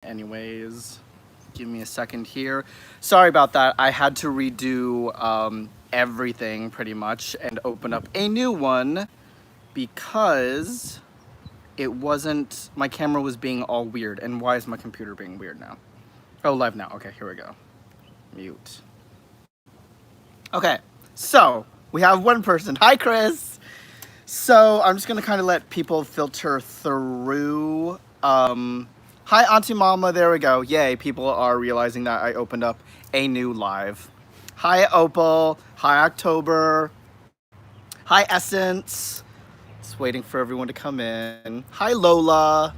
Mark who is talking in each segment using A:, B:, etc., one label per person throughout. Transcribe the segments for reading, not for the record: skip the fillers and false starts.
A: Anyways, give me a second here. Sorry about that. I had to redo everything pretty much and open up a new one because it wasn't, my camera was being all weird. And why is my computer being weird now? Oh, live now. Okay, here we go. Mute. Okay, so we have one person. Hi, Chris. So I'm just gonna kind of let people filter through. Hi, Auntie Mama. There we go. Yay, people are realizing that I opened up a new live. Hi, Opal. Hi, October. Hi, Essence. Just waiting for everyone to come in. Hi, Lola.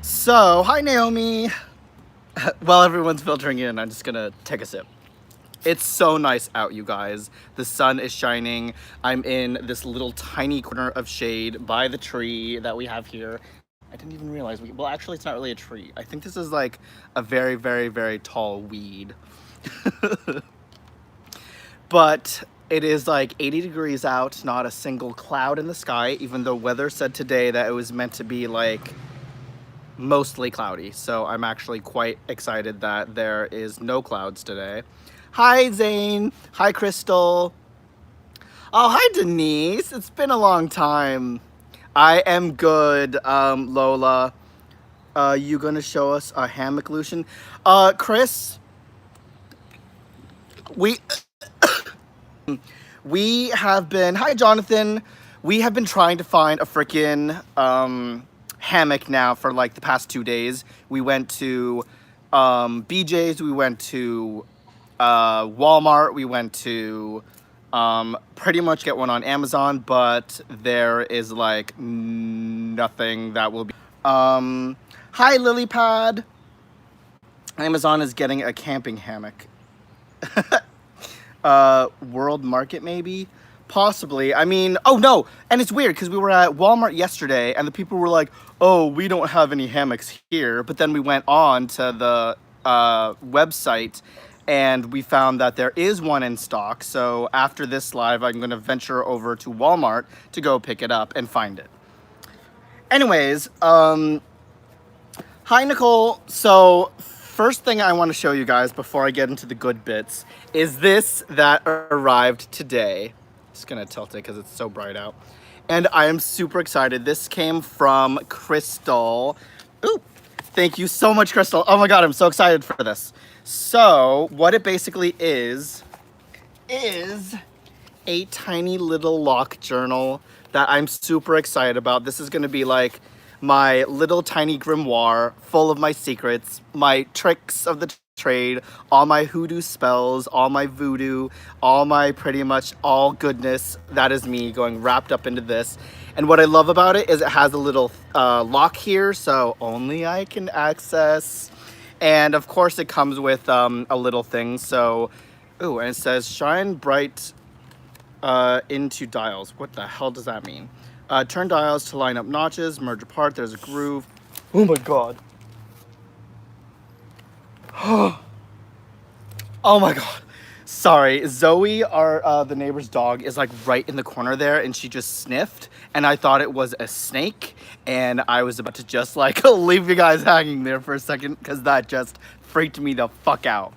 A: So, hi, Naomi. While everyone's filtering in, I'm just gonna take a sip. It's so nice out, you guys. The sun is shining. I'm in this little tiny corner of shade by the tree that we have here. I didn't even realize well, actually, it's not really a tree. I think this is like a very, very, very tall weed. But it is like 80 degrees out, not a single cloud in the sky, even though weather said today that it was meant to be like mostly cloudy. So I'm actually quite excited that there is no clouds today. Hi, Zane. Hi, Crystal. Oh, hi, Denise. It's been a long time. I am good, Lola. You gonna show us a hammock lution? Chris, we we have been, hi, Jonathan. We have been trying to find a freaking hammock now for like the past 2 days. We went to BJ's, we went to Walmart, we went to pretty much get one on Amazon, but there is like nothing that will be. Hi, Lilypad. Amazon is getting a camping hammock. World Market maybe? Possibly. I mean, oh no, and it's weird because we were at Walmart yesterday and the people were like, oh, we don't have any hammocks here. But then we went on to the website and we found that there is one in stock. So after this live, I'm gonna venture over to Walmart to go pick it up and find it. Anyways, hi, Nicole. So first thing I want to show you guys before I get into the good bits is this that arrived today. Just gonna tilt it because it's so bright out. And I am super excited. This came from Crystal. Ooh, thank you so much, Crystal. Oh my God, I'm so excited for this. So what it basically is a tiny little lock journal that I'm super excited about. This is gonna be like my little tiny grimoire full of my secrets, my tricks of the trade, all my hoodoo spells, all my voodoo, all my pretty much all goodness. That is me going wrapped up into this. And what I love about it is it has a little lock here, so only I can access. And of course it comes with a little thing. So, ooh, and it says shine bright into dials. What the hell does that mean? Turn dials to line up notches, merge apart, there's a groove. Oh my God. Oh my God. Sorry, Zoe, our the neighbor's dog, is like right in the corner there and she just sniffed and I thought it was a snake and I was about to just like leave you guys hanging there for a second because that just freaked me the fuck out.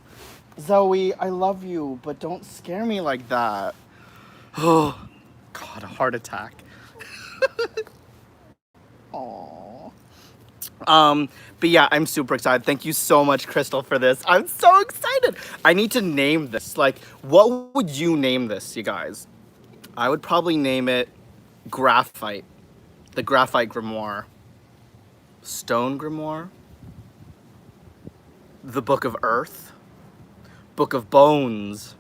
A: Zoe, I love you, but don't scare me like that. Oh, God, a heart attack. Aww. But yeah, I'm super excited. Thank you so much, Crystal, for this. I'm so excited. I need to name this. Like, what would you name this, you guys? I would probably name it Graphite. The Graphite Grimoire. Stone Grimoire. The Book of Earth. Book of Bones.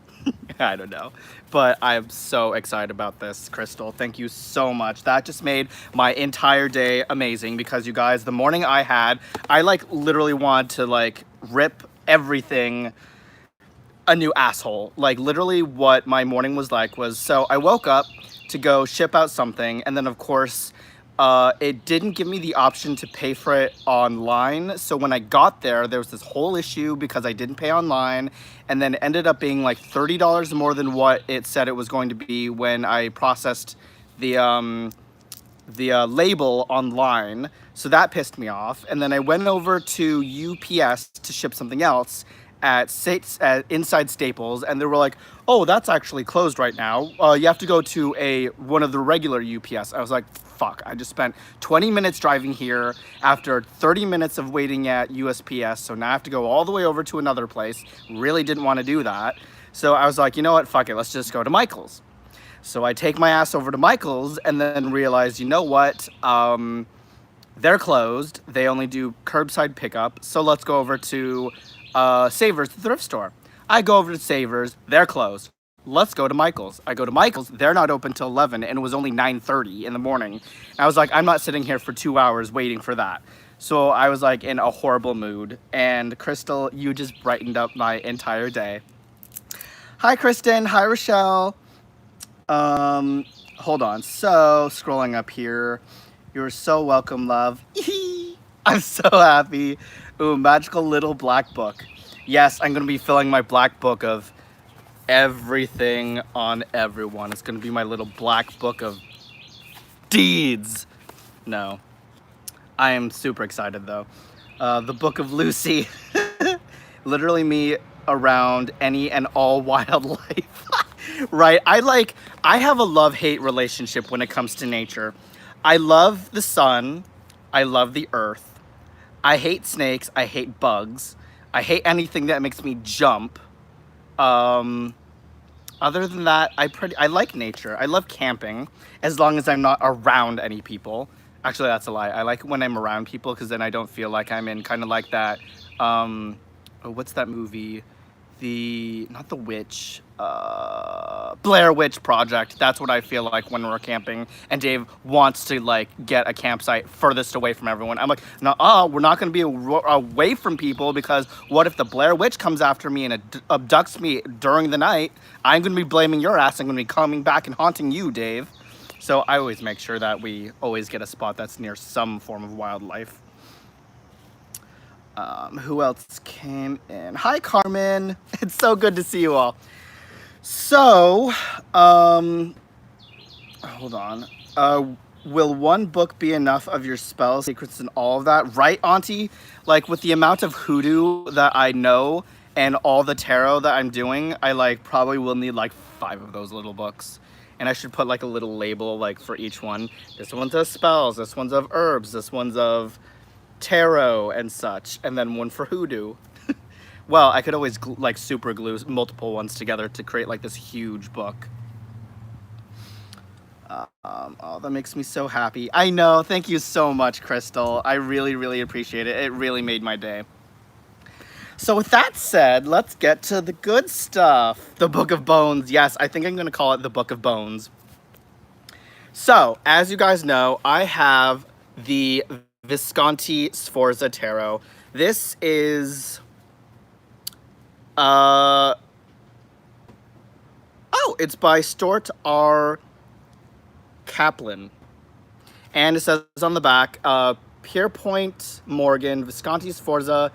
A: I don't know, but I'm so excited about this, Crystal. Thank you so much. That just made my entire day amazing because you guys, the morning I like literally wanted to like rip everything a new asshole. Like literally what my morning was like was, so I woke up to go ship out something and then of course it didn't give me the option to pay for it online. So when I got there, there was this whole issue because I didn't pay online and then it ended up being like $30 more than what it said it was going to be when I processed the label online, so that pissed me off. And then I went over to UPS to ship something else at inside Staples, and they were like, "Oh, that's actually closed right now. You have to go to one of the regular UPS." I was like, "Fuck!" I just spent 20 minutes driving here after 30 minutes of waiting at USPS, so now I have to go all the way over to another place. Really didn't want to do that, so I was like, "You know what? Fuck it. Let's just go to Michael's." So I take my ass over to Michael's and then realize, you know what? They're closed. They only do curbside pickup. So let's go over to Savers, the thrift store. I go over to Savers. They're closed. Let's go to Michael's. I go to Michael's. They're not open till 11, and it was only 9:30 in the morning. I was like, I'm not sitting here for 2 hours waiting for that. So I was like in a horrible mood. And Crystal, you just brightened up my entire day. Hi, Kristen. Hi, Rochelle. Hold on. So, scrolling up here. You're so welcome, love. I'm so happy. Ooh, magical little black book. Yes, I'm gonna be filling my black book of everything on everyone. It's gonna be my little black book of deeds. No. I am super excited though. The Book of Lucy. Literally me around any and all wildlife. Right? I have a love-hate relationship when it comes to nature. I love the sun. I love the earth. I hate snakes. I hate bugs. I hate anything that makes me jump. Other than that, I like nature. I love camping as long as I'm not around any people. Actually, that's a lie. I like when I'm around people because then I don't feel like I'm in kind of like that, what's that movie? Not The Witch, Blair Witch Project. That's what I feel like when we're camping and Dave wants to like get a campsite furthest away from everyone. I'm like, no, we're not going to be away from people because what if the Blair Witch comes after me and abducts me during the night? I'm going to be blaming your ass. I'm going to be coming back and haunting you, Dave. So I always make sure that we always get a spot that's near some form of wildlife. Who else came in? Hi, Carmen. It's so good to see you all. So, hold on. Will one book be enough of your spells, secrets, and all of that? Right, Auntie? Like, with the amount of hoodoo that I know and all the tarot that I'm doing, I, like, probably will need, like, 5 of those little books. And I should put, like, a little label, like, for each one. This one's of spells, this one's of herbs, this one's of tarot and such, and then one for hoodoo. Well, I could always like super glue multiple ones together to create like this huge book. Oh, that makes me so happy. I know. Thank you so much, Crystal. I really, really appreciate it. It really made my day. So with that said, let's get to the good stuff. The Book of Bones. Yes, I think I'm going to call it the Book of Bones. So, as you guys know, I have the Visconti Sforza Tarot. This is it's by Stort R. Kaplan. And it says on the back, Pierpoint Morgan, Visconti Sforza,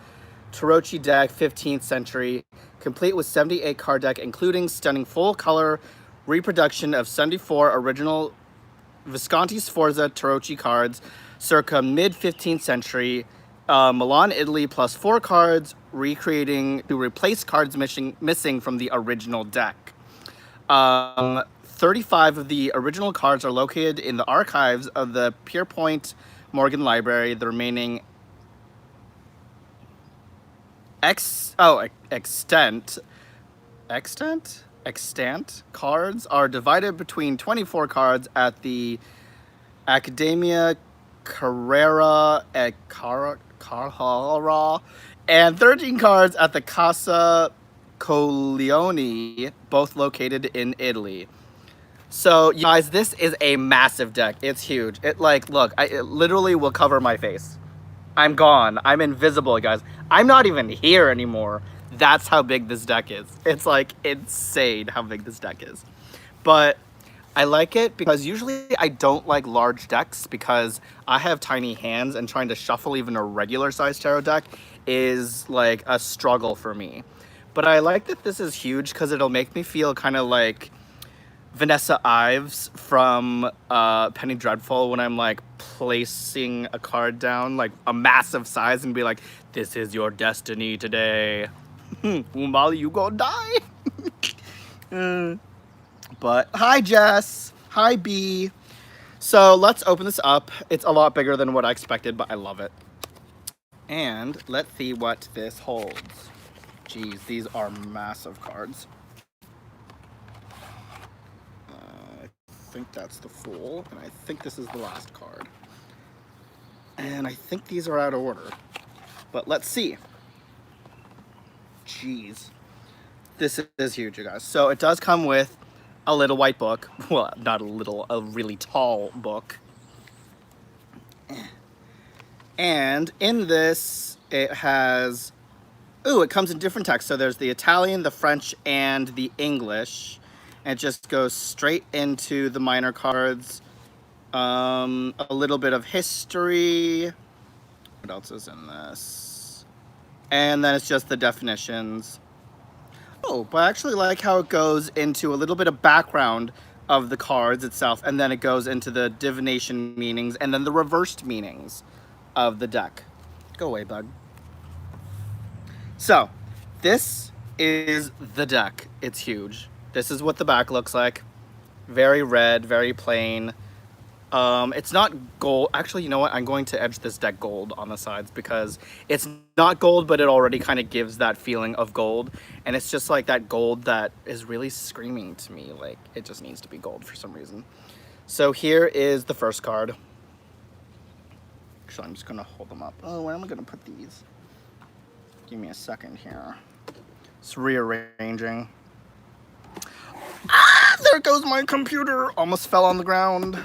A: Tarocchi deck, 15th century, complete with 78 card deck, including stunning full color reproduction of 74 original Visconti Sforza Tarocchi cards, circa mid-15th century, Milan, Italy, plus 4 cards, recreating to replace cards missing from the original deck. 35 of the original cards are located in the archives of the Pierpoint Morgan Library. The remaining extant cards are divided between 24 cards at the Academia Carrera at Carrara and 13 cards at the Casa Coleoni, both located in Italy. So, you guys, this is a massive deck. It's huge. It literally will cover my face. I'm gone. I'm invisible, guys. I'm not even here anymore. That's how big this deck is. It's like insane how big this deck is. But I like it because usually I don't like large decks because I have tiny hands and trying to shuffle even a regular size tarot deck is like a struggle for me. But I like that this is huge because it'll make me feel kind of like Vanessa Ives from Penny Dreadful when I'm like placing a card down, like a massive size, and be like, "This is your destiny today." Molly, you gonna die. But hi, Jess. Hi, B. So let's open this up. It's a lot bigger than what I expected, but I love it. And let's see what this holds. Jeez, these are massive cards. I think that's the Fool, and I think this is the last card. And I think these are out of order. But let's see. Jeez. This is huge, you guys. So it does come with a little white book. Well, not a little, a really tall book. And in this, it has... Ooh, it comes in different texts. So there's the Italian, the French, and the English. And it just goes straight into the minor cards. A little bit of history. What else is in this? And then it's just the definitions. Oh, but I actually like how it goes into a little bit of background of the cards itself, and then it goes into the divination meanings, and then the reversed meanings of the deck. Go away, bud. So, this is the deck. It's huge. This is what the back looks like. Very red, very plain. It's not gold. Actually, you know what? I'm going to edge this deck gold on the sides because it's not gold, but it already kind of gives that feeling of gold. And it's just like that gold that is really screaming to me. Like, it just needs to be gold for some reason. So here is the first card. Actually, I'm just going to hold them up. Oh, where am I going to put these? Give me a second here. It's rearranging. Ah, there goes my computer. Almost fell on the ground.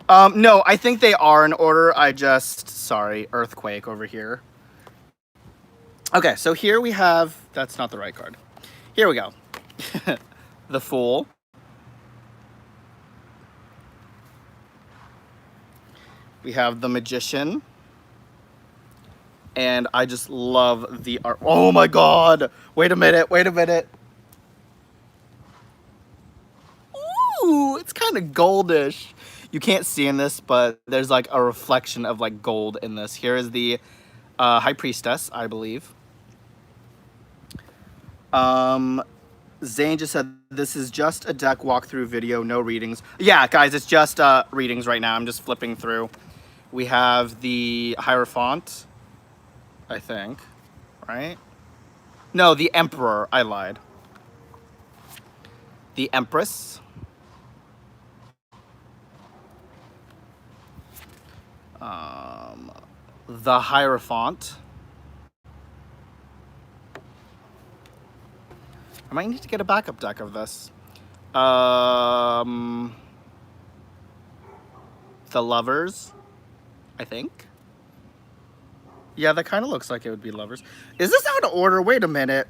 A: No, I think they are in order. Sorry, earthquake over here. Okay, so here we have, that's not the right card. Here we go. The Fool. We have the Magician. And I just love the art. Oh my God. Wait a minute. Ooh, it's kind of goldish. You can't see in this, but there's like a reflection of like gold in this. Here is the High Priestess, I believe. Zane just said, this is just a deck walkthrough video, no readings. Yeah, guys, it's just readings right now. I'm just flipping through. We have the Hierophant, I think, right? No, the Emperor. I lied. The Empress. The Hierophant. I might need to get a backup deck of this. The Lovers, I think. Yeah, that kind of looks like it would be Lovers. Is this out of order? Wait a minute.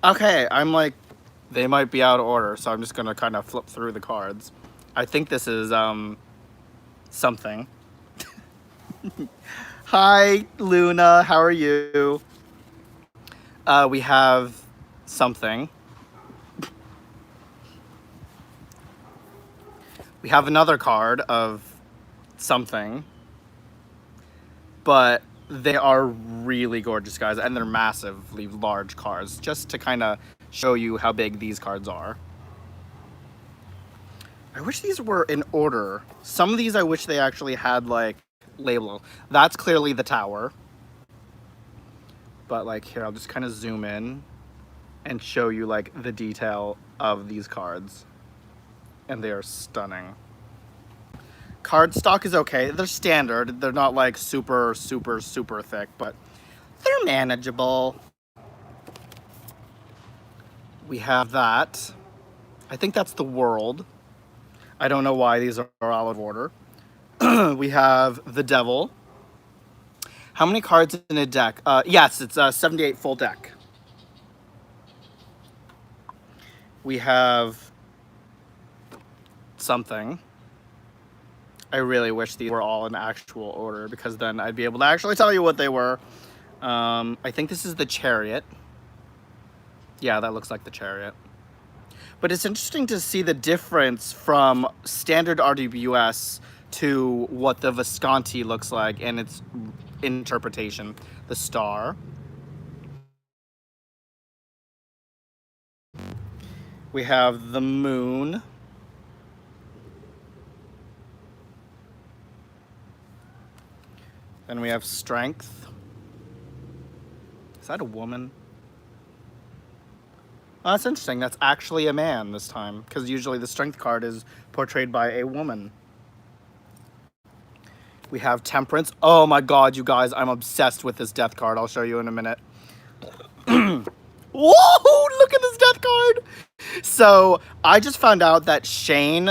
A: Okay, I'm like, they might be out of order, so I'm just gonna kind of flip through the cards. I think this is, something. Hi, Luna, how are you? We have something. We have another card of something. But they are really gorgeous, guys, and they're massively large cards, just to kind of show you how big these cards are. I wish these were in order. Some of these I wish they actually had, like, label. That's clearly the Tower. But, like, here, I'll just kind of zoom in and show you, like, the detail of these cards. And they are stunning. Card stock is okay. They're standard. They're not, like, super, super, super thick, but they're manageable. We have that. I think that's the World. I don't know why these are out of order. We have the Devil. How many cards in a deck? Yes, it's a 78 full deck. We have something. I really wish these were all in actual order because then I'd be able to actually tell you what they were. I think this is the Chariot. Yeah, that looks like the Chariot. But it's interesting to see the difference from standard RWS to what the Visconti looks like and its interpretation. The star. We have the moon. Then we have strength. Is that a woman? Oh, that's interesting. That's actually a man this time, because usually the strength card is portrayed by a woman. We have temperance. Oh my god, you guys, I'm obsessed with this death card. I'll show you in a minute. Whoa, look at this death card. So I just found out that Shane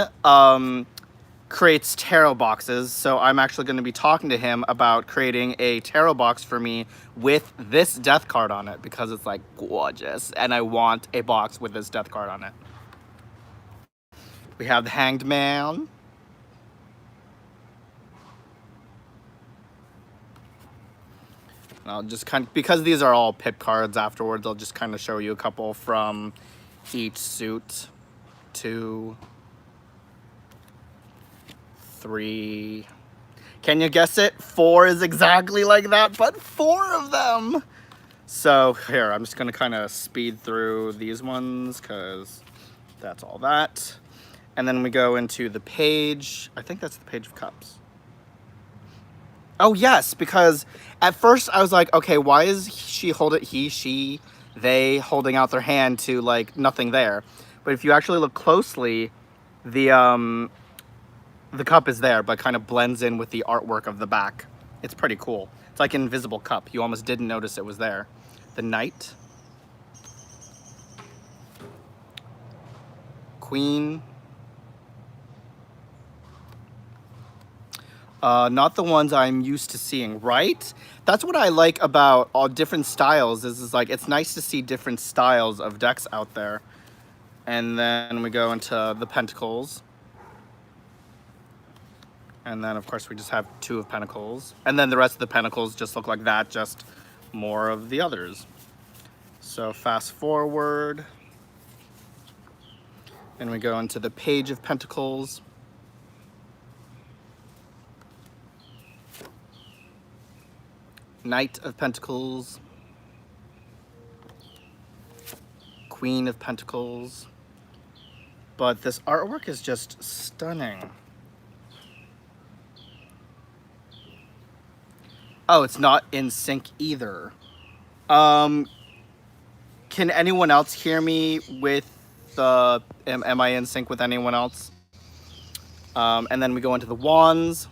A: creates tarot boxes, so I'm actually going to be talking to him about creating a tarot box for me with this death card on it, because it's like gorgeous and I want a box with this death card on it. We have the Hanged Man. I'll just kind of, because these are all pip cards afterwards, I'll just kind of show you a couple from each suit. 2, 3. Can you guess it? 4 is exactly like that, but 4 of them. So here, I'm just gonna kind of speed through these ones because that's all that. And then we go into the Page. I think that's the Page of Cups. Oh yes, because at first I was like, okay, why is she they holding out their hand to like nothing there? But if you actually look closely, the cup is there, but kind of blends in with the artwork of the back. It's pretty cool. It's like an invisible cup. You almost didn't notice it was there. The Knight. Queen. Not the ones I'm used to seeing, right? That's what I like about all different styles is like, it's nice to see different styles of decks out there. And then we go into the Pentacles. And then, of course, we just have 2 of Pentacles. And then the rest of the Pentacles just look like that, just more of the others. So fast forward. And we go into the Page of Pentacles. Knight of Pentacles. Queen of Pentacles. But this artwork is just stunning. Oh, it's not in sync either. Can anyone else hear me with the... Am I in sync with anyone else? And then we go into the Wands.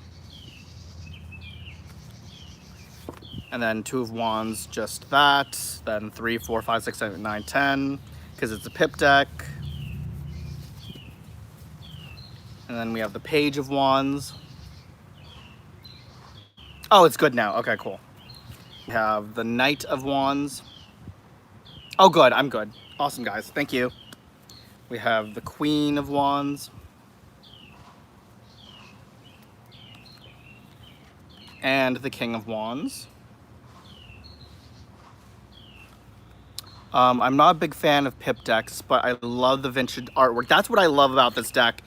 A: And then 2 of Wands, just that. Then 3, 4, 5, 6, 7, 8, 9, 10, because it's a pip deck. And then we have the Page of Wands. Oh, it's good now. Okay, cool. We have the Knight of Wands. Oh, good. I'm good. Awesome, guys. Thank you. We have the Queen of Wands. And the King of Wands. I'm not a big fan of pip decks, but I love the vintage artwork. That's what I love about this deck.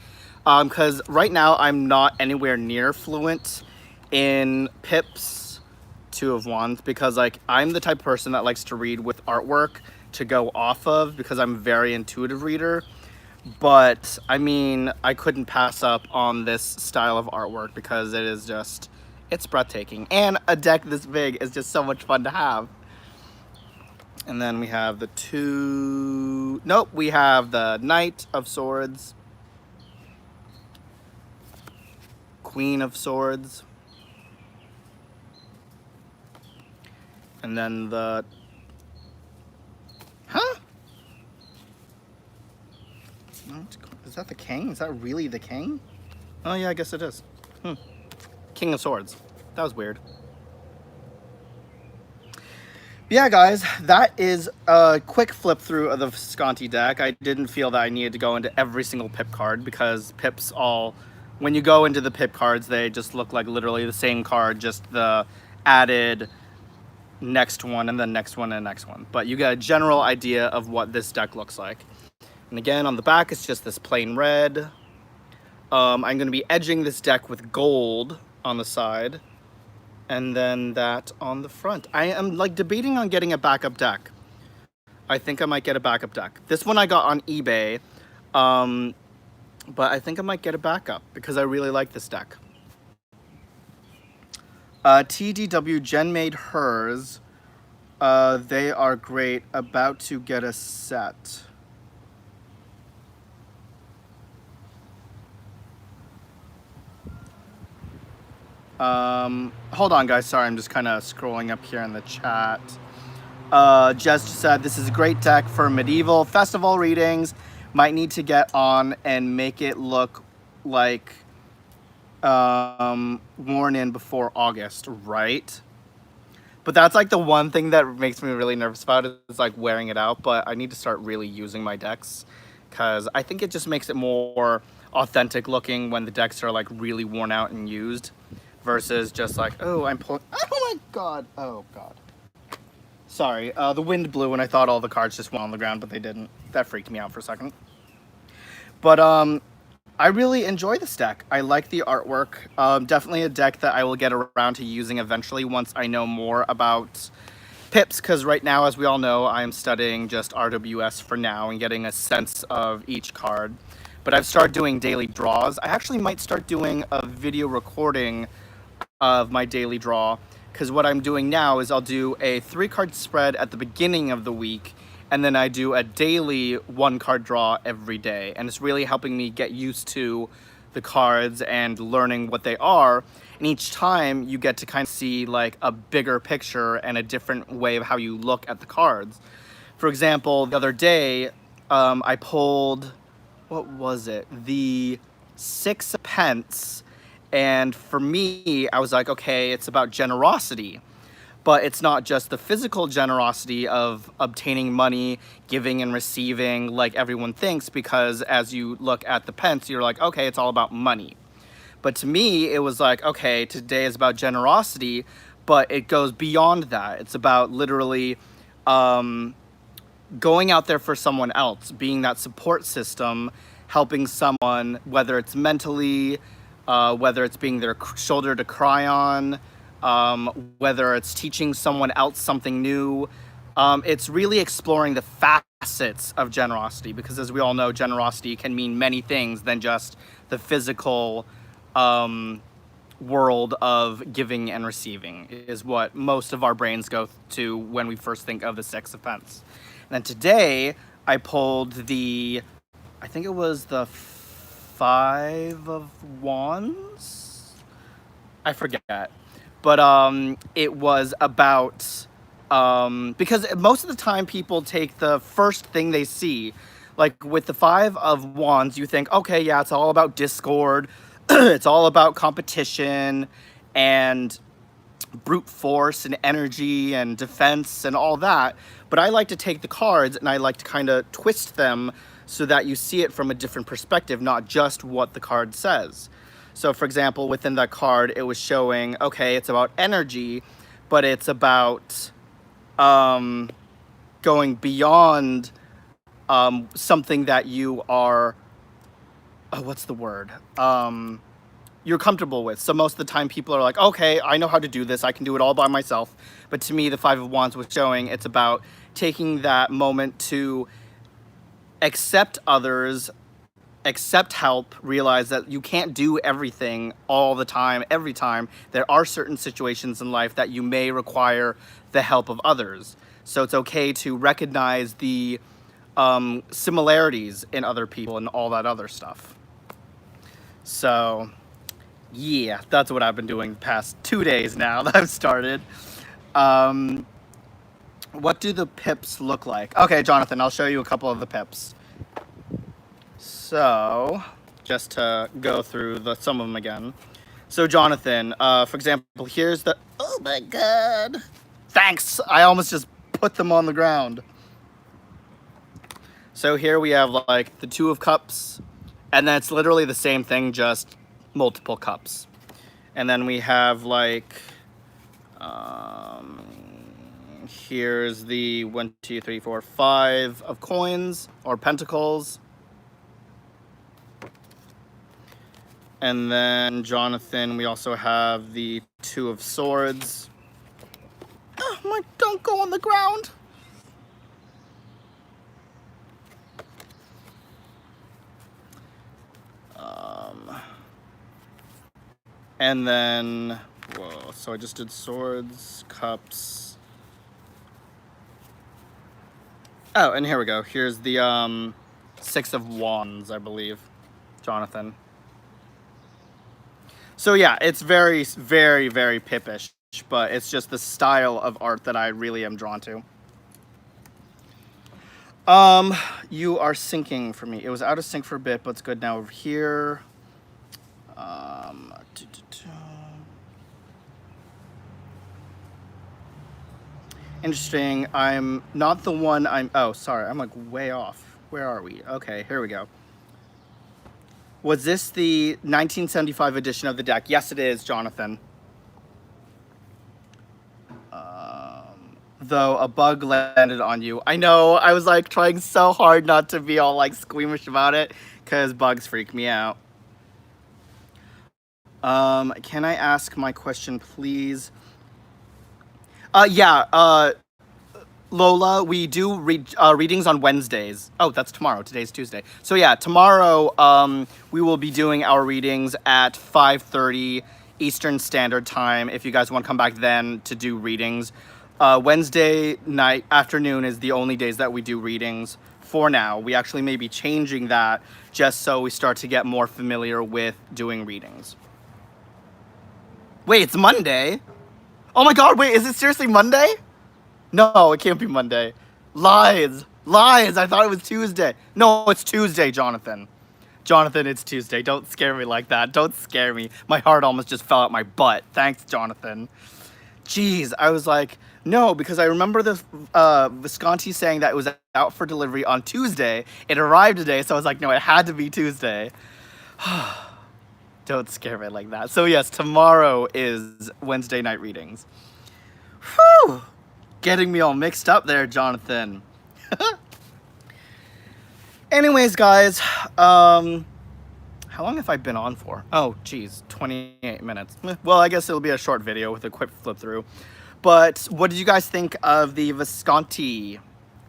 A: Because right now I'm not anywhere near fluent in pips, 2 of Wands, because like I'm the type of person that likes to read with artwork to go off of, because I'm a very intuitive reader. But I mean, I couldn't pass up on this style of artwork because it is just, it's breathtaking. And a deck this big is just so much fun to have. And then we have the 2... Nope, we have the Knight of Swords. Queen of Swords. And then the... Huh? Is that the King? Is that really the King? Oh yeah, I guess it is. King of Swords. That was weird. Yeah, guys, that is a quick flip through of the Visconti deck. I didn't feel that I needed to go into every single pip card because pips all when you go into the pip cards, they just look like literally the same card, just the added next one and then next one and next one. But you get a general idea of what this deck looks like. And again, on the back, it's just this plain red. I'm going to be edging this deck with gold on the side, and then that on the front. I am like debating on getting a backup deck. I think I might get a backup deck. This one I got on eBay, but I think I might get a backup because I really like this deck. TDW, Jen made hers. They are great. About to get a set. Hold on, guys. Sorry, I'm just kind of scrolling up here in the chat. Jess just said, this is a great deck for medieval festival readings. Might need to get on and make it look like worn in before August, right? But that's like the one thing that makes me really nervous about it is like wearing it out. But I need to start really using my decks because I think it just makes it more authentic looking when the decks are like really worn out and used versus just like, oh, I'm pulling. Oh my God. Oh God. Sorry. The wind blew and I thought all the cards just went on the ground, but they didn't. That freaked me out for a second. But I really enjoy this deck. I like the artwork. Definitely a deck that I will get around to using eventually once I know more about pips, because right now, as we all know, I am studying just RWS for now and getting a sense of each card. But I've started doing daily draws. I actually might start doing a video recording of my daily draw, because what I'm doing now is I'll do a 3-card spread at the beginning of the week, and then I do a daily 1-card draw every day. And it's really helping me get used to the cards and learning what they are. And each time you get to kind of see like a bigger picture and a different way of how you look at the cards. For example, the other day, I pulled, what was it? The 6 of Pence. And for me, I was like, okay, it's about generosity. But it's not just the physical generosity of obtaining money, giving and receiving like everyone thinks, because as you look at the pence, you're like, okay, it's all about money. But to me, it was like, okay, today is about generosity, but it goes beyond that. It's about literally going out there for someone else, being that support system, helping someone, whether it's mentally, whether it's being their shoulder to cry on, whether it's teaching someone else something new. It's really exploring the facets of generosity, because as we all know, generosity can mean many things than just the physical world of giving and receiving, is what most of our brains go to when we first think of the 6 of Pence. And then today I pulled the, I think it was the 5 of Wands? I forget. But it was about, because most of the time people take the first thing they see. Like with the 5 of Wands, you think, okay, yeah, it's all about discord. It's all about competition and brute force and energy and defense and all that. But I like to take the cards and I like to kind of twist them so that you see it from a different perspective, not just what the card says. So for example, within that card, it was showing, okay, it's about energy, but it's about going beyond something that you are, what's the word? You're comfortable with. So most of the time people are like, okay, I know how to do this. I can do it all by myself. But to me, the 5 of Wands was showing it's about taking that moment to accept others, accept help, realize that you can't do everything all the time, every time. There are certain situations in life that you may require the help of others. So it's okay to recognize the similarities in other people and all that other stuff. So yeah, that's what I've been doing the past 2 days now that I've started. What do the pips look like? Okay, Jonathan, I'll show you a couple of the pips. So, just to go through some of them again. So, Jonathan, for example, here's the, oh my God. Thanks, I almost just put them on the ground. So here we have like the 2 of Cups, and then it's literally the same thing, just multiple cups. And then we have like, here's the 1, 2, 3, 4, 5 of coins or pentacles. And then Jonathan, we also have the 2 of swords. Oh my, don't go on the ground. And then, whoa, so I just did swords, cups. Oh, and here we go. Here's the 6 of wands, I believe, Jonathan. So yeah, it's very, very, very Pippish, but it's just the style of art that I really am drawn to. You are syncing for me. It was out of sync for a bit, but it's good now over here. Interesting. I'm not the one oh, sorry. I'm like way off. Where are we? Okay, here we go. Was this the 1975 edition of the deck? Yes, it is, Jonathan. Though a bug landed on you. I know, I was like trying so hard not to be all like squeamish about it because bugs freak me out. Can I ask my question, please? Yeah, Lola, we do readings on Wednesdays. Oh, that's tomorrow. Today's Tuesday. So yeah, tomorrow we will be doing our readings at 5:30 Eastern Standard Time. If you guys want to come back then to do readings. Wednesday afternoon is the only days that we do readings for now. We actually may be changing that just so we start to get more familiar with doing readings. Wait, it's Monday? Oh my god, wait, is it seriously Monday? No, it can't be Monday. Lies. Lies. I thought it was Tuesday. No, it's Tuesday, Jonathan. Jonathan, it's Tuesday. Don't scare me like that. Don't scare me. My heart almost just fell out my butt. Thanks, Jonathan. Jeez, I was like, no, because I remember the Visconti saying that it was out for delivery on Tuesday. It arrived today, so I was like, no, it had to be Tuesday. Don't scare me like that. So yes, tomorrow is Wednesday night readings. Whew! Getting me all mixed up there, Jonathan. Anyways, guys, how long have I been on for? Oh, geez, 28 minutes. Well, I guess it'll be a short video with a quick flip through. But what did you guys think of the Visconti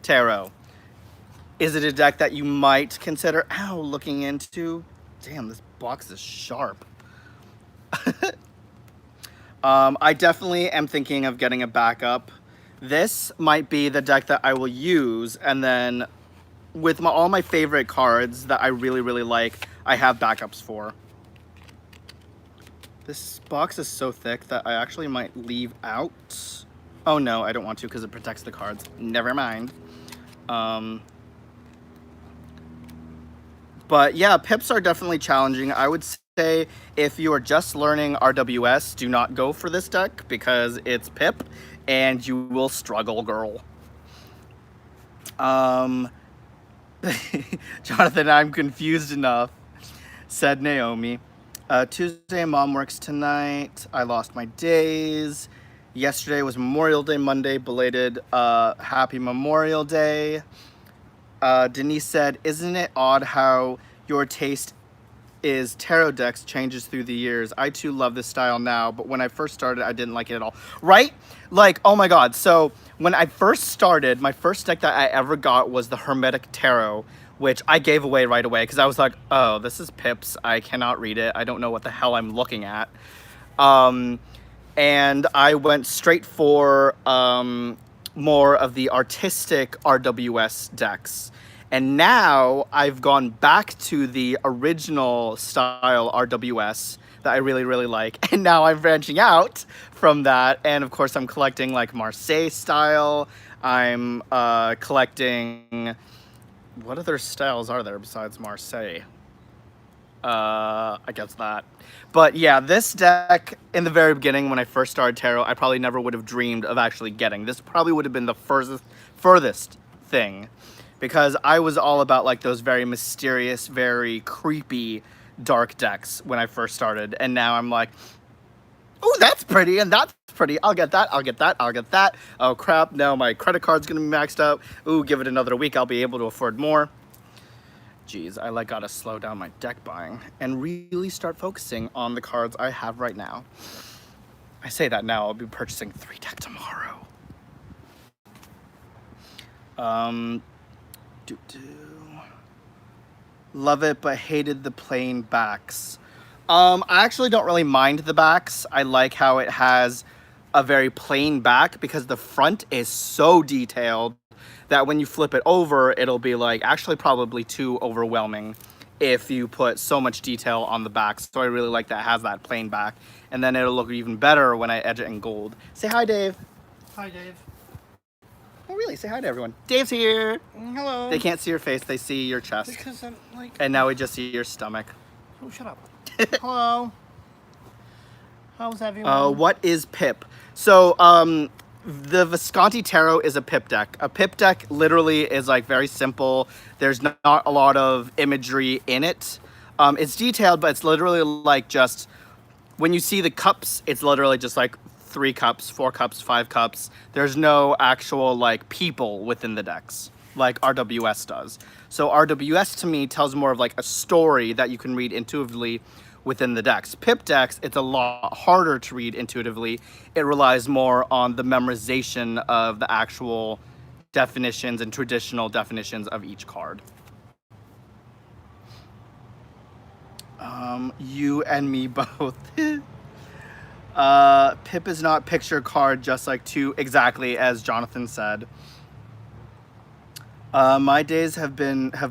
A: Tarot? Is it a deck that you might consider looking into? Damn, this box is sharp. I definitely am thinking of getting a backup. This might be the deck that I will use, and then with all my favorite cards that I really, really like, I have backups for. This box is so thick that I actually might leave out. Oh no, I don't want to because it protects the cards. Never mind. But yeah, pips are definitely challenging. I would say if you are just learning RWS, do not go for this deck because it's pip and you will struggle, girl. Jonathan, I'm confused enough, said Naomi. Tuesday, Mom works tonight. I lost my days. Yesterday was Memorial Day, Monday, belated happy Memorial Day. Denise said, isn't it odd how your taste is tarot decks changes through the years? I too love this style now, but when I first started, I didn't like it at all. Right? Like, oh my god. So when I first started, my first deck that I ever got was the Hermetic Tarot, which I gave away right away because I was like, oh, this is pips. I cannot read it. I don't know what the hell I'm looking at. And I went straight for more of the artistic RWS decks. And now I've gone back to the original style RWS that I really, really like. And now I'm branching out from that. And of course, I'm collecting like Marseille style. I'm collecting... What other styles are there besides Marseille? I guess that. But yeah, this deck, in the very beginning, when I first started tarot, I probably never would have dreamed of actually getting. This probably would have been the furthest thing. Because I was all about like those very mysterious, very creepy dark decks when I first started, and now I'm like, oh, that's pretty, and that's pretty. I'll get that. I'll get that. I'll get that. Oh crap! Now my credit card's gonna be maxed out. Ooh, give it another week. I'll be able to afford more. Jeez, I like gotta slow down my deck buying and really start focusing on the cards I have right now. I say that now. I'll be purchasing 3 deck tomorrow. Love it, but hated the plain backs. I actually don't really mind the backs. I like how it has a very plain back because the front is so detailed that when you flip it over, it'll be like actually probably too overwhelming if you put so much detail on the back. So I really like that it has that plain back, and then it'll look even better when I edge it in gold. Say hi, Dave.
B: Hi, Dave.
A: Oh, really? Say hi to everyone. Dave's here.
B: Hello.
A: They can't see your face. They see your chest.
B: Because I'm like...
A: And now we just see your stomach.
B: Oh, shut up. Hello. How's everyone?
A: What is Pip? So, the Visconti Tarot is a Pip deck. A Pip deck literally is like very simple. There's not a lot of imagery in it. It's detailed, but it's literally like just, when you see the cups, it's literally just like 3 cups, 4 cups, 5 cups. There's no actual like people within the decks like RWS does. So RWS to me tells more of like a story that you can read intuitively within the decks. Pip decks, it's a lot harder to read intuitively. It relies more on the memorization of the actual definitions and traditional definitions of each card. You and me both. Pip is not picture card, just like 2, exactly as Jonathan said. My days have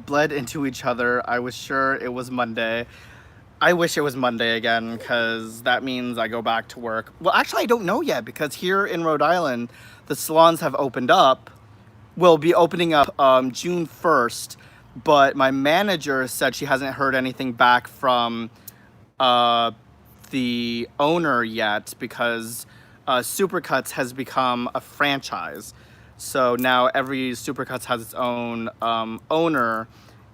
A: bled into each other. I was sure it was Monday. I wish it was Monday again, because that means I go back to work. Well, actually, I don't know yet, because here in Rhode Island, the salons have opened up. Will be opening up June 1st, but my manager said she hasn't heard anything back from the owner yet, because Supercuts has become a franchise. So now every Supercuts has its own owner,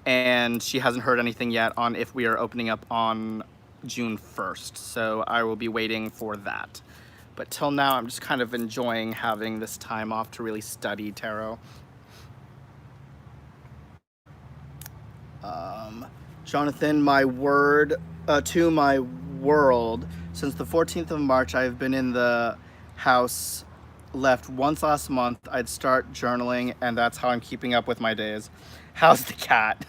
A: and she hasn't heard anything yet on if we are opening up on June 1st. So I will be waiting for that. But till now, I'm just kind of enjoying having this time off to really study tarot. Jonathan, my word to my world. Since the 14th of March, I've been in the house. Left once last month. I'd start journaling, and that's how I'm keeping up with my days. How's the cat?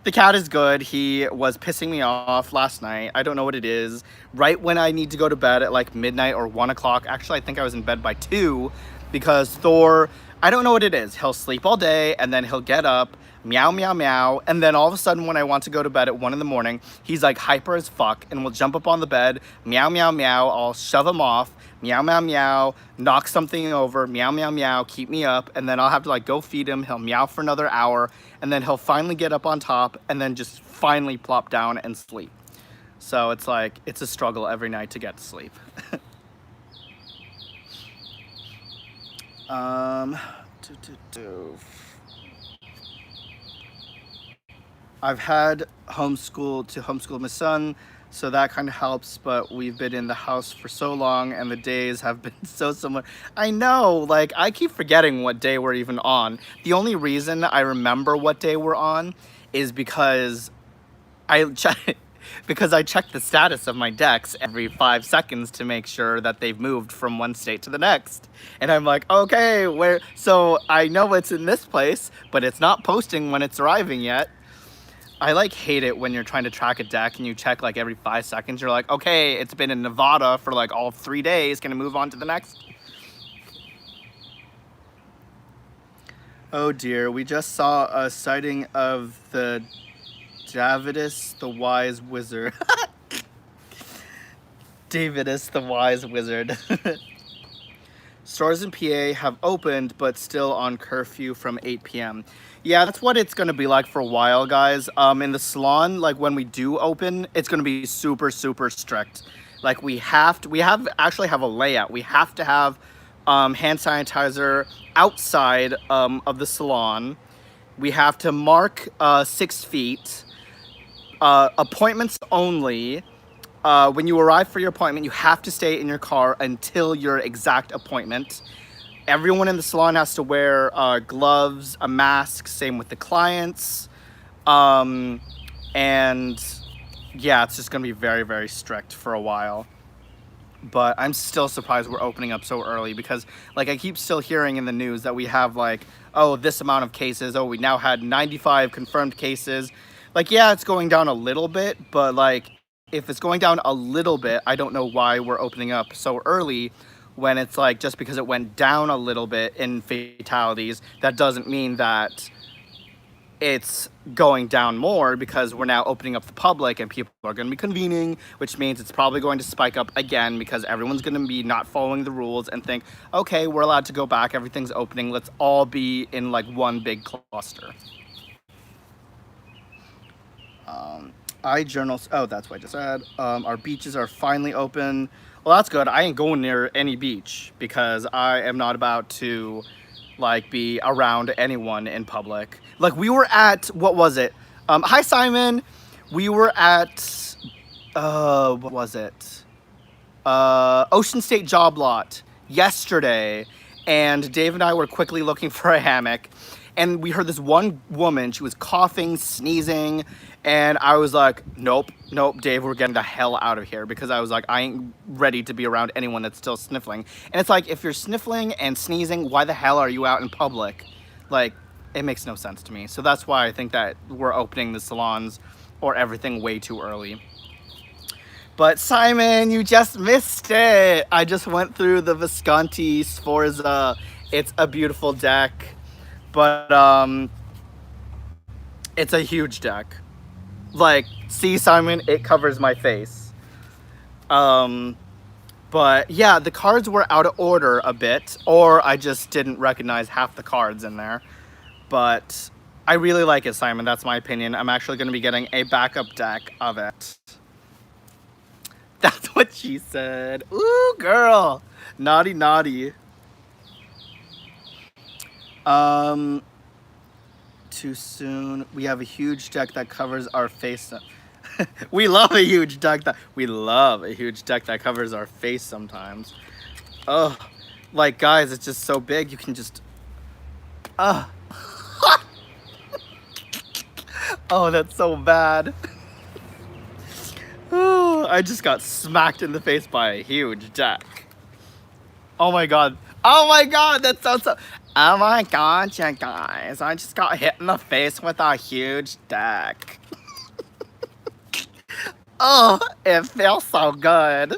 A: The cat is good. He was pissing me off last night. I don't know what it is. Right when I need to go to bed at like midnight or 1 o'clock. Actually, I think I was in bed by 2, because Thor, I don't know what it is. He'll sleep all day, and then he'll get up, meow, meow, meow. And then all of a sudden, when I want to go to bed at 1 in the morning, he's like hyper as fuck and will jump up on the bed, meow, meow, meow. I'll shove him off. Meow, meow, meow, knock something over, meow, meow, meow, keep me up, and then I'll have to like go feed him. He'll meow for another hour, and then he'll finally get up on top, and then just finally plop down and sleep. So it's like, it's a struggle every night to get to sleep. I've had homeschool my son, so that kind of helps, but we've been in the house for so long and the days have been so similar. I know, like, I keep forgetting what day we're even on. The only reason I remember what day we're on is because I check the status of my decks every 5 seconds to make sure that they've moved from one state to the next. And I'm like, okay, so I know it's in this place, but it's not posting when it's arriving yet. I like hate it when you're trying to track a deck and you check like every 5 seconds. You're like, okay, it's been in Nevada for like all 3 days. Can I move on to the next? Oh dear, we just saw a sighting of the Davidus the Wise Wizard. Davidus the Wise Wizard. Stores in PA have opened, but still on curfew from 8 p.m. Yeah, that's what it's gonna be like for a while, guys. In the salon, like when we do open, it's gonna be super, super strict. Like we actually have a layout. We have to have hand sanitizer outside of the salon. We have to mark 6 feet. Appointments only. When you arrive for your appointment, you have to stay in your car until your exact appointment. Everyone in the salon has to wear gloves, a mask, same with the clients. And yeah, it's just gonna be very, very strict for a while. But I'm still surprised we're opening up so early because, like, I keep still hearing in the news that we have, like, oh, this amount of cases. Oh, we now had 95 confirmed cases. Like, yeah, it's going down a little bit, but, like, if it's going down a little bit, I don't know why we're opening up so early when it's, like, just because it went down a little bit in fatalities, that doesn't mean that it's going down more, because we're now opening up the public and people are going to be convening, which means it's probably going to spike up again because everyone's going to be not following the rules and think, okay, we're allowed to go back, everything's opening, let's all be in like one big cluster. iJournals, oh, that's what I just said. Our beaches are finally open. Well, that's good. I ain't going near any beach because I am not about to like be around anyone in public. Like, we were at, what was it? Hi Simon. We were at what was it? Ocean State Job Lot yesterday, and Dave and I were quickly looking for a hammock, and we heard this one woman, she was coughing, sneezing, and I was like, nope, Dave, we're getting the hell out of here, because I was like, I ain't ready to be around anyone that's still sniffling. And it's like, if you're sniffling and sneezing, why the hell are you out in public? Like, it makes no sense to me. So that's why I think that we're opening the salons or everything way too early. But Simon, you just missed it. I just went through the Visconti Sforza. It's a beautiful deck, but it's a huge deck. Like, see Simon, it covers my face. But yeah, the cards were out of order a bit, or I just didn't recognize half the cards in there. But I really like it, Simon. That's my opinion. I'm actually going to be getting a backup deck of it. That's what she said. Ooh, girl. Naughty, naughty. Too soon. We have a huge deck that covers our face. We love a huge deck that covers our face sometimes. Oh, like, guys, it's just so big. You can just, oh, that's so bad. Oh, I just got smacked in the face by a huge deck. Oh my god. Oh my god, that sounds so... Oh my god, you guys. I just got hit in the face with a huge deck. Oh, it feels so good.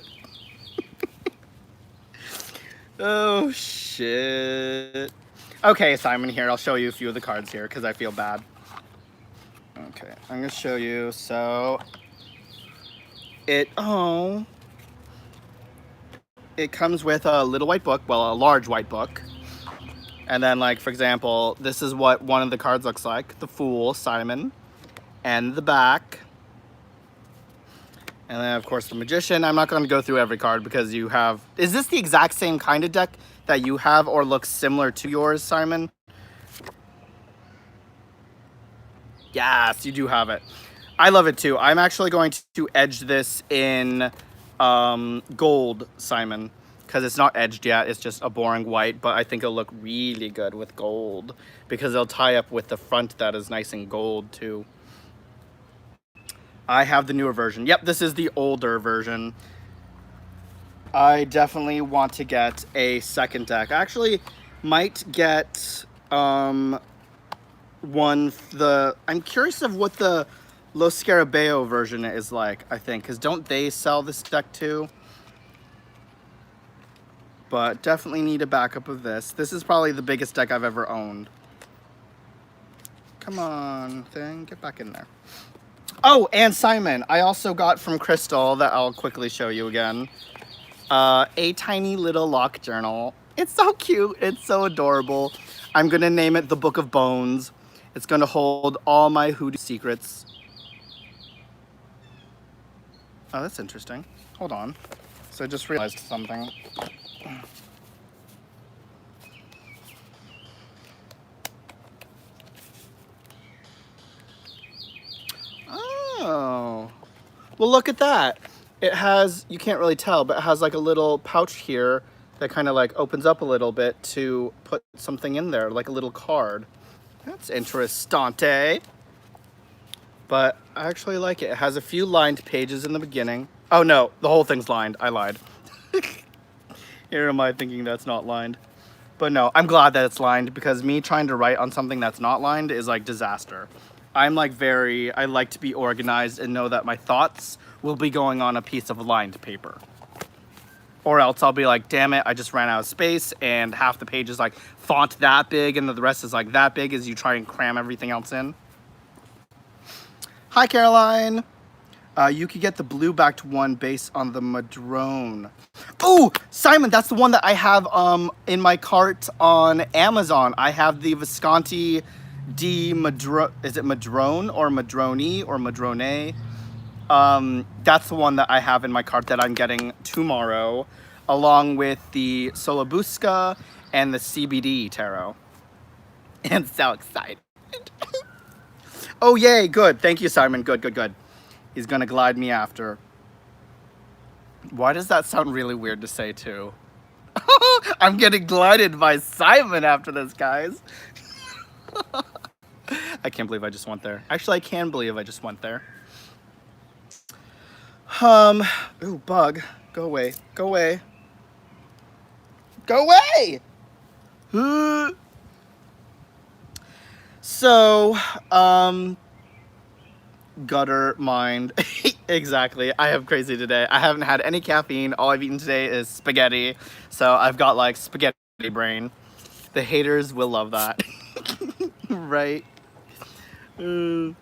A: Oh, shit. Okay, Simon, here, I'll show you a few of the cards here, because I feel bad. Okay, I'm going to show you, so... It comes with a little white book, well, a large white book. And then, like, for example, this is what one of the cards looks like. The Fool, Simon. And the back. And then, of course, the Magician. I'm not going to go through every card because you have... Is this the exact same kind of deck that you have or looks similar to yours, Simon? Yes, you do have it. I love it too. I'm actually going to edge this in gold, Simon, because it's not edged yet. It's just a boring white, but I think it'll look really good with gold because it'll tie up with the front that is nice and gold too. I have the newer version. Yep, this is the older version. I definitely want to get a second deck. I actually might get I'm curious of what the Los Scarabeo version is like, I think, because don't they sell this deck too? But definitely need a backup of this. This is probably the biggest deck I've ever owned. Come on, thing, get back in there. Oh, and Simon, I also got from Crystal, that I'll quickly show you again, a tiny little lock journal. It's so cute, it's so adorable. I'm gonna name it the Book of Bones. It's gonna hold all my hoodoo secrets. Oh, that's interesting. Hold on. So I just realized something. Oh, Well, look at that. It has, you can't really tell, but it has like a little pouch here that kind of like opens up a little bit to put something in there, like a little card. That's interessante. But I actually like it. It has a few lined pages in the beginning. Oh no, the whole thing's lined. I lied. Here am I thinking that's not lined. But no, I'm glad that it's lined because me trying to write on something that's not lined is like disaster. I'm like I like to be organized and know that my thoughts will be going on a piece of lined paper. Or else I'll be like, damn it, I just ran out of space and half the page is like font that big and the rest is like that big as you try and cram everything else in. Hi, Caroline. You could get the blue backed one based on the Madrone. Oh, Simon, that's the one that I have in my cart on Amazon. I have the Visconti di Madrone. Is it Madrone or Madroni or Madrone? That's the one that I have in my cart that I'm getting tomorrow, along with the Solabusca and the CBD tarot. I'm so excited. Oh, yay, good. Thank you, Simon. Good, good, good. He's gonna glide me after. Why does that sound really weird to say, too? I'm getting glided by Simon after this, guys. I can't believe I just went there. Actually, I can believe I just went there. Ooh, bug. Go away. Go away. Go away! So, gutter mind. Exactly. I have crazy today. I haven't had any caffeine. All I've eaten today is spaghetti. So I've got like spaghetti brain. The haters will love that. Right? Ooh.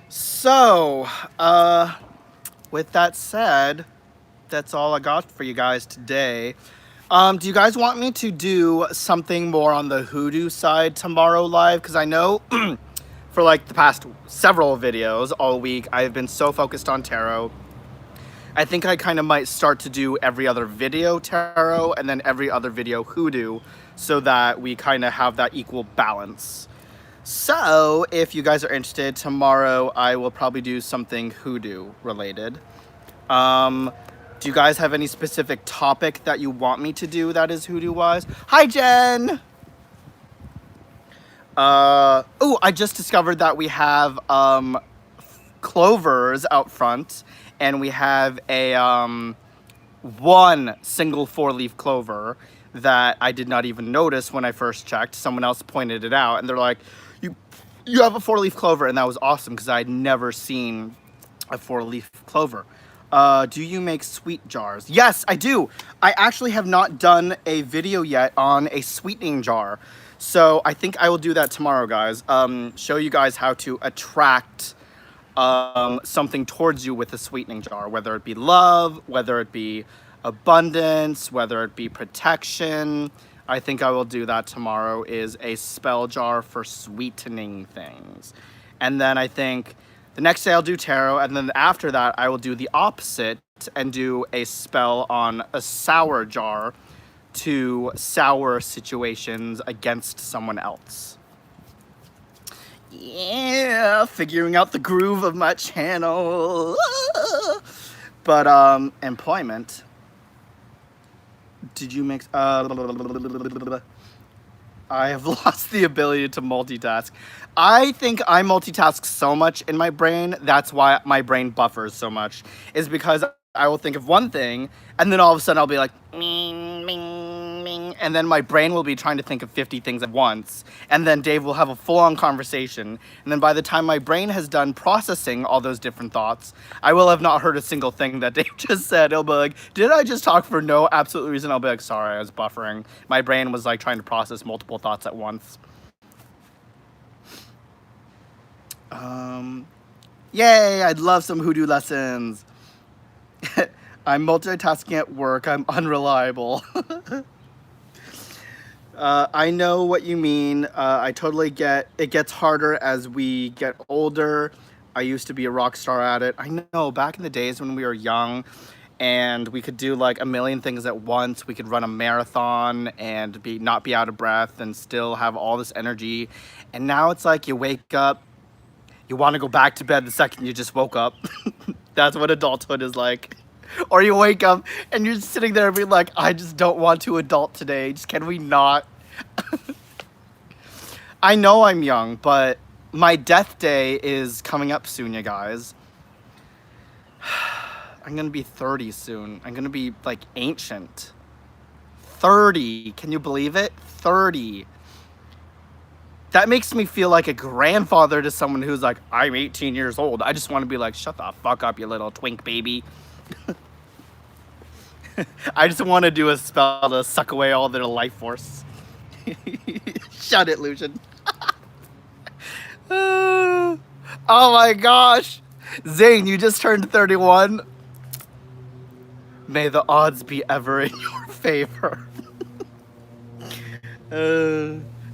A: So, with that said, that's all I got for you guys today. Do you guys want me to do something more on the hoodoo side tomorrow live? Because I know for like the past several videos all week, I've been so focused on tarot. I think I kind of might start to do every other video tarot and then every other video hoodoo so that we kind of have that equal balance. So if you guys are interested, tomorrow I will probably do something hoodoo related. Do you guys have any specific topic that you want me to do that is hoodoo wise? Hi, Jen. Oh, I just discovered that we have clovers out front, and we have a one single 4-leaf clover that I did not even notice when I first checked. Someone else pointed it out, and they're like, you have a 4-leaf clover, and that was awesome because I'd never seen a 4-leaf clover. Do you make sweet jars? Yes, I do. I actually have not done a video yet on a sweetening jar. So I think I will do that tomorrow, guys. Show you guys how to attract something towards you with a sweetening jar, whether it be love, whether it be abundance, whether it be protection. I think I will do that tomorrow, is a spell jar for sweetening things. And then I think the next day I'll do tarot, and then after that I will do the opposite and do a spell on a sour jar to sour situations against someone else. Yeah, figuring out the groove of my channel. But employment. Did you make I have lost the ability to multitask. I think I multitask so much in my brain. That's why my brain buffers so much. Is because I will think of one thing, and then all of a sudden I'll be like, ming, ming, ming, and then my brain will be trying to think of 50 things at once, and then Dave will have a full-on conversation, and then by the time my brain has done processing all those different thoughts, I will have not heard a single thing that Dave just said. He'll be like, did I just talk for no absolute reason? I'll be like, sorry, I was buffering. My brain was like trying to process multiple thoughts at once. Yay, I'd love some hoodoo lessons. I'm multitasking at work. I'm unreliable. I know what you mean. I totally get it. Gets harder as we get older, I used to be a rock star at it. I know, back in the days when we were young and we could do like a million things at once. We could run a marathon and not be out of breath and still have all this energy. And now it's like you wake up, you want to go back to bed the second you just woke up. That's what adulthood is like. Or you wake up and you're sitting there and being like, I just don't want to adult today. Just can we not? I know I'm young, but my death day is coming up soon, you guys. I'm gonna be 30 soon. I'm gonna be like ancient. 30. Can you believe it? 30. That makes me feel like a grandfather to someone who's like, I'm 18 years old. I just want to be like, shut the fuck up, you little twink baby. I just want to do a spell to suck away all their life force. Shut it, Lucian. Oh my gosh. Zane, you just turned 31. May the odds be ever in your favor.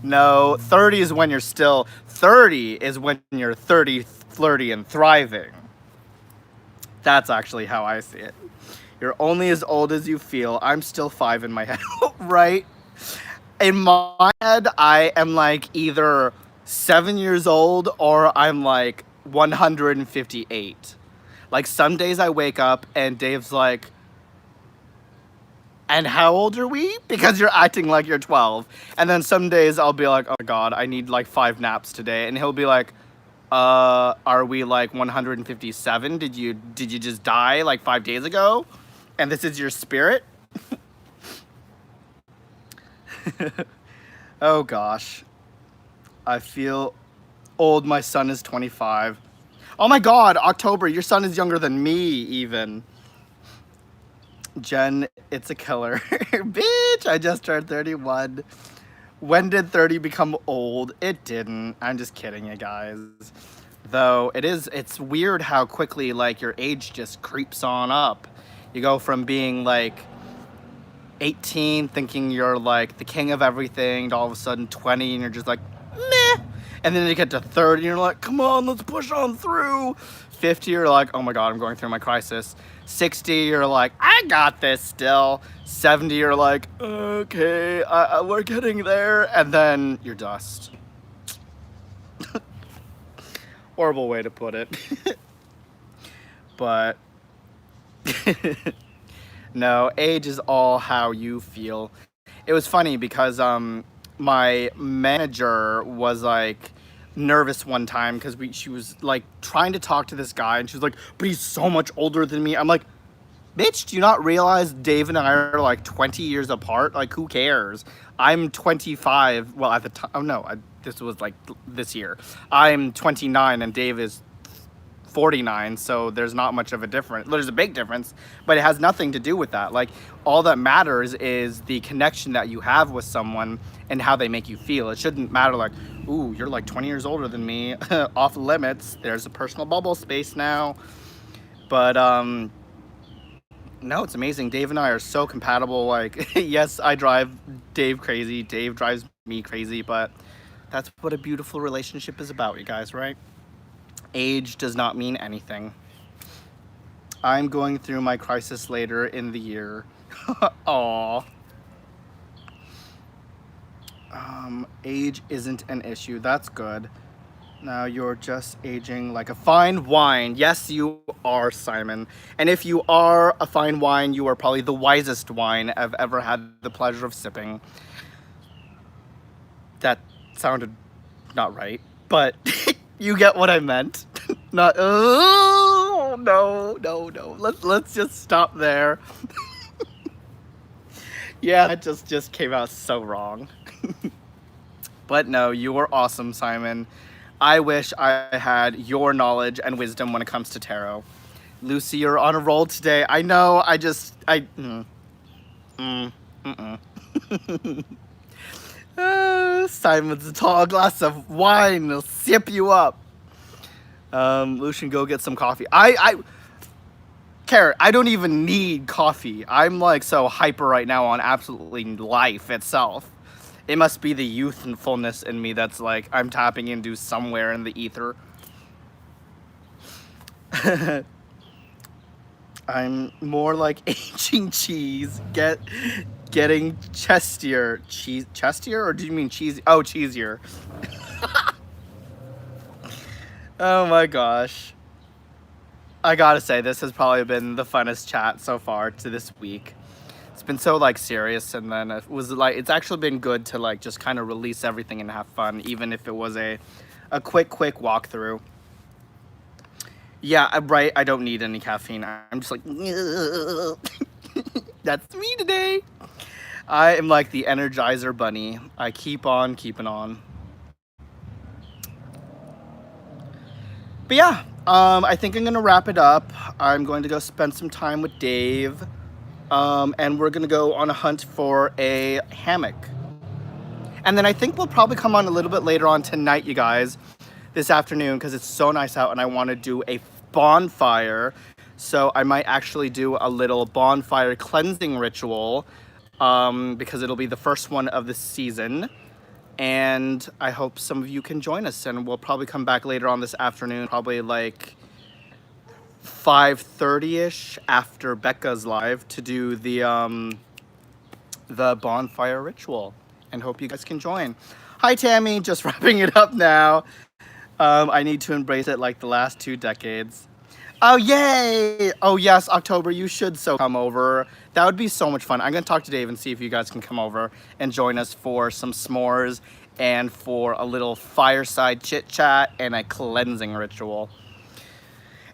A: No, 30 is when you're still... 30 is when you're 30, flirty, and thriving. That's actually how I see it. You're only as old as you feel. I'm still 5 in my head, right? In my head, I am like either 7 years old or I'm like 158. Like some days I wake up and Dave's like, and how old are we? Because you're acting like you're 12. And then some days I'll be like, oh my God, I need like 5 naps today. And he'll be like, are we like 157? Did you just die like 5 days ago? And this is your spirit? Oh gosh. I feel old. My son is 25. Oh my God, October, your son is younger than me even. Jen, it's a killer. Bitch, I just turned 31. When did 30 become old? It didn't. I'm just kidding, you guys. Though it's weird how quickly like your age just creeps on up. You go from being like 18 thinking you're like the king of everything to all of a sudden 20 and you're just like, meh. And then you get to 30 and you're like, come on, let's push on through. 50, you're like, oh my God, I'm going through my crisis. 60, you're like, I got this still. 70, you're like, okay, we're getting there. And then you're dust. Horrible way to put it. But no, age is all how you feel. It was funny because my manager was like nervous one time because she was like trying to talk to this guy and she was like, but he's so much older than me. I'm like, bitch, do you not realize Dave and I are like 20 years apart? Like, who cares? I'm 25. Well, at the time, oh no, this was like this year. I'm 29 and Dave is 49, so there's not much of a difference. There's a big difference, but it has nothing to do with that. Like, all that matters is the connection that you have with someone and how they make you feel. It shouldn't matter like, ooh, you're like 20 years older than me. Off limits. There's a personal bubble space now. But no, it's amazing. Dave and I are so compatible. Like, yes, I drive Dave crazy. Dave drives me crazy, but that's what a beautiful relationship is about, you guys, right? Age does not mean anything. I'm going through my crisis later in the year. Aww. Age isn't an issue. That's good. Now you're just aging like a fine wine. Yes, you are, Simon. And if you are a fine wine, you are probably the wisest wine I've ever had the pleasure of sipping. That sounded not right, but you get what I meant. Not, oh, no. Let's just stop there. Yeah, that just came out so wrong. But no, you were awesome, Simon. I wish I had your knowledge and wisdom when it comes to tarot. Lucy, you're on a roll today. I know, Simon's a tall glass of wine will sip you up. Lucian, go get some coffee. Carrot, I don't even need coffee. I'm like so hyper right now on absolutely life itself. It must be the youthfulness in me that's like I'm tapping into somewhere in the ether. I'm more like aging cheese. Getting chestier. Chestier, or do you mean cheesy? Oh, cheesier. Oh my gosh. I gotta say, this has probably been the funnest chat so far to this week. It's been so like serious, and then it was like, it's actually been good to like just kind of release everything and have fun, even if it was a quick walkthrough. Yeah, right, I don't need any caffeine. I'm just like, that's me today. I am like the Energizer Bunny. I keep on keeping on. But yeah, I think I'm gonna wrap it up. I'm going to go spend some time with Dave, and we're gonna go on a hunt for a hammock. And then I think we'll probably come on a little bit later on tonight, you guys, this afternoon, because it's so nice out and I want to do a bonfire. So I might actually do a little bonfire cleansing ritual, because it'll be the first one of the season. And I hope some of you can join us, and we'll probably come back later on this afternoon, probably like 5:30ish after Becca's live, to do the bonfire ritual, and hope you guys can join. Hi Tammy, just wrapping it up now. I need to embrace it like the last 2 decades. Oh, yay! Oh, yes, October, you should so come over. That would be so much fun. I'm going to talk to Dave and see if you guys can come over and join us for some s'mores and for a little fireside chit-chat and a cleansing ritual.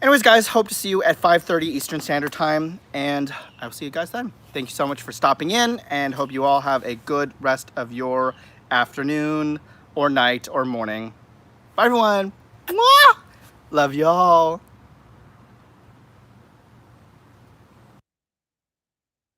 A: Anyways, guys, hope to see you at 5:30 Eastern Standard Time, and I will see you guys then. Thank you so much for stopping in, and hope you all have a good rest of your afternoon or night or morning. Bye, everyone. Mwah! Love y'all.